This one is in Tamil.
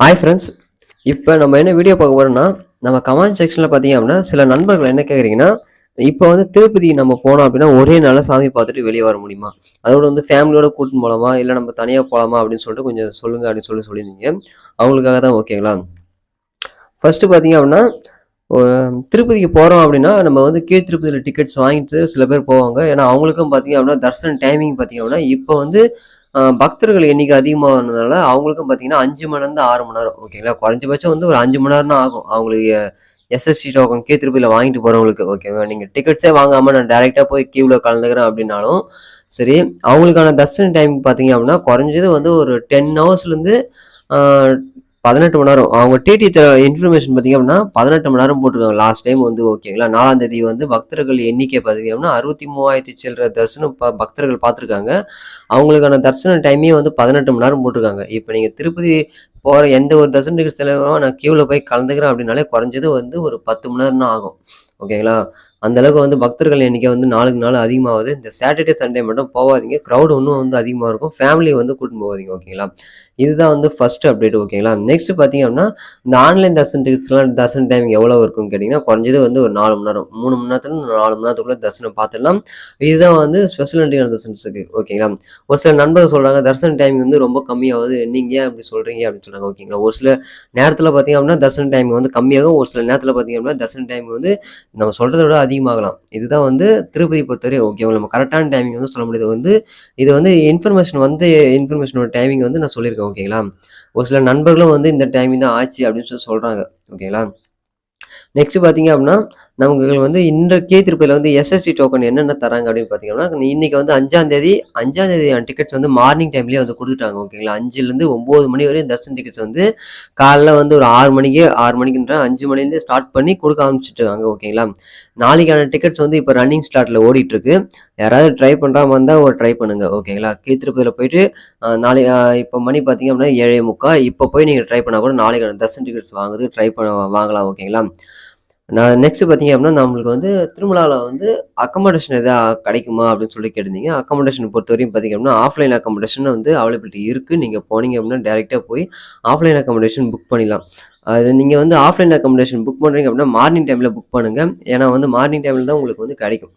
Hi friends. இப்போ நம்ம என்ன வீடியோ பார்க்க போகிறோம்னா, நம்ம கமெண்ட் செக்ஷனில் பார்த்தீங்க அப்படின்னா சில நண்பர்கள் என்ன கேட்குறீங்கன்னா, இப்போ வந்து திருப்பதி நம்ம போனோம் அப்படின்னா ஒரே நாளில் சாமி பார்த்துட்டு வெளியே வர முடியுமா? அதோட வந்து ஃபேமிலியோட கூட்டின்னு போகலாமா, இல்லை நம்ம தனியாக போகலாமா அப்படின்னு சொல்லிட்டு கொஞ்சம் சொல்லுங்கள் அப்படின்னு சொல்லியிருந்தீங்க. அவங்களுக்காக தான். ஓகேங்களா? ஃபர்ஸ்ட்டு பார்த்தீங்க அப்படின்னா, ஒரு திருப்பதிக்கு போகிறோம் அப்படின்னா நம்ம வந்து கீழ் திருப்பதியில் டிக்கெட்ஸ் வாங்கிட்டு சில பேர் போவாங்க. ஏன்னா அவங்களுக்கும் பார்த்தீங்க அப்படின்னா தரிசன டைமிங் பார்த்தீங்க அப்படின்னா இப்போ வந்து பக்தர்கள் எண்ணிக்கை அதிகமானதுனால அவங்களுக்கும் பார்த்தீங்கன்னா 5 மணிலேருந்து 6 மணி நேரம். ஓகேங்களா? குறைஞ்சபட்சம் வந்து ஒரு 5 மணி நேரம் தான் ஆகும். அவங்களுக்கு எஸ்எஸ்டி டோக்கன் கீழ் திருப்பதியில் வாங்கிட்டு போகிறவங்களுக்கு. ஓகேவா? நீங்கள் டிக்கெட்ஸே வாங்காமல் நான் டேரெக்டாக போய் கியூவில் கலந்துக்கிறேன் அப்படின்னாலும் சரி, அவங்களுக்கான தரிசன டைம் பார்த்தீங்க அப்படின்னா குறைஞ்சது வந்து ஒரு 10 ஹவர்ஸ்லேருந்து 18 மணி நேரம். அவங்க டிடி இன்ஃபர்மேஷன் பார்த்தீங்க அப்படின்னா 18 மணி நேரம் போட்டிருக்காங்க லாஸ்ட் டைம் வந்து. ஓகேங்களா? 4ஆம் தேதி வந்து பக்தர்கள் எண்ணிக்கை பார்த்தீங்க அப்படின்னா 63,000 சில்லற தரிசனம் பக்தர்கள் பார்த்துருக்காங்க. அவங்களுக்கான தரிசன டைமே வந்து 18 மணி நேரம் போட்டிருக்காங்க. இப்போ நீங்கள் திருப்பதி போகிற எந்த ஒரு தரிசன டிக்கெட் செலவும் நான் கியூவில் போய் கலந்துக்கிறேன் அப்படின்னாலே குறைஞ்சது வந்து ஒரு 10 மணி நேரம் தான் ஆகும். ஓகேங்களா? அந்த அளவுக்கு வந்து பக்தர்கள் எண்ணிக்கை வந்து நாளுக்கு நாள் அதிகமாகுது. இந்த சாட்டர்டே சண்டே மட்டும் போகாதீங்க. க்ரௌடு இன்னும் வந்து அதிகமாக இருக்கும். ஃபேமிலியை வந்து கூட்டின்னு போகாதீங்க. ஓகேங்களா? இதுதான் வந்து ஃபர்ஸ்ட் அப்டேட். ஓகேங்களா? நெக்ஸ்ட் பார்த்தீங்க அப்படின்னா, இந்த ஆன்லைன் தரிசன டிக்கெட்ஸ்லாம் தரிசன டைமிங் எவ்வளோ இருக்குன்னு கேட்டிங்கன்னா, குறைஞ்சது வந்து ஒரு 4 மணி நேரம். 3 மணி நேரத்துலேருந்து 4 மணி நேரத்துக்குள்ள தரிசனம் பார்த்துடலாம். இதுதான் வந்து ஸ்பெஷாலிட்டியான தரிசனத்துக்கு. ஓகேங்களா? ஒரு சில நண்பர்கள் சொல்கிறாங்க தரிசன டைமிங் வந்து ரொம்ப கம்மியாகுது. நீங்க ஏன் அப்படி சொல்கிறீங்க அப்படின்னு சொல்கிறாங்க. ஓகேங்களா? ஒரு சில நேரத்தில் பார்த்தீங்க அப்படின்னா தரிசன டைமிங் வந்து கம்மியாகும். ஒரு சில நேரத்தில் பார்த்தீங்க அப்படின்னா தரிசன டைமிங் வந்து நம்ம சொல்கிறத விட அதிகமாகலாம். இதுதான் வந்து திருப்பதி பொறுத்தவரை. ஓகேவா? நம்ம கரெக்டான டைமிங் வந்து சொல்ல முடியாது. வந்து இது வந்து இன்ஃபர்மேஷனோட டைமிங் வந்து நான் சொல்லியிருக்கேன். ஓகேங்களா? ஒரு சில நண்பர்களும் வந்து இந்த டைமிங் தான் ஆச்சு அப்படின்னு சொல்றாங்க. ஓகேங்களா? நெக்ஸ்ட் பார்த்தீங்க அப்படின்னா, நமக்கு வந்து இன்றைக்கே திருப்பதியில வந்து எஸ்எஸ்டி டோக்கன் என்னென்ன தராங்க அப்படின்னு பார்த்தீங்கன்னா, இன்னைக்கு வந்து 5ஆம் தேதி டிக்கெட்ஸ் வந்து மார்னிங் டைம்லேயே வந்து குடுத்துட்டாங்க. ஓகேங்களா? 5லேருந்து 9 மணி வரையும் தரிசன டிக்கெட்ஸ் வந்து காலைல வந்து ஒரு 6 மணிக்குன்ற 5 மணிலேருந்து ஸ்டார்ட் பண்ணி குடுக்க ஆரம்பிச்சுட்டாங்க. ஓகேங்களா? நாளைக்கான டிக்கெட்ஸ் வந்து இப்போ ரன்னிங் ஸ்லாட்ல ஓடிட்டு இருக்கு. யாராவது ட்ரை பண்ற மாரி இருந்தா ஒரு ட்ரை பண்ணுங்க. ஓகேங்களா? கீழ் திருப்பதியில போயிட்டு நாளை இப்போ மணி பார்த்தீங்க அப்படின்னா 7:45. இப்போ போய் நீங்க ட்ரை பண்ணா கூட நாளைக்கான தரிசன டிக்கெட்ஸ் வாங்கலாம். ஓகேங்களா? நான் நெக்ஸ்ட் பார்த்தீங்க அப்படின்னா, நம்மளுக்கு வந்து திருமலால வந்து அக்கமடேஷன் எதா கிடைக்குமா அப்படின்னு சொல்லி கேட்டிருந்தீங்க. அக்கமடேஷன் பொறுத்தவரையும் பார்த்தீங்க அப்படின்னா, ஆஃப்லைன் அக்கமடேஷன் வந்து அவைலபிலிட்டி இருக்கு. நீங்க போனீங்க அப்படின்னா டைரக்ட்டா போய் ஆஃப்லைன் அக்கமடேஷன் புக் பண்ணிடலாம். அது நீங்க வந்து ஆஃப்லைன் அக்கமடேஷன் புக் பண்றீங்க அப்படின்னா, மார்னிங் டைம்ல புக் பண்ணுங்க. ஏன்னா வந்து மார்னிங் டைம்ல தான் உங்களுக்கு வந்து கிடைக்கும்.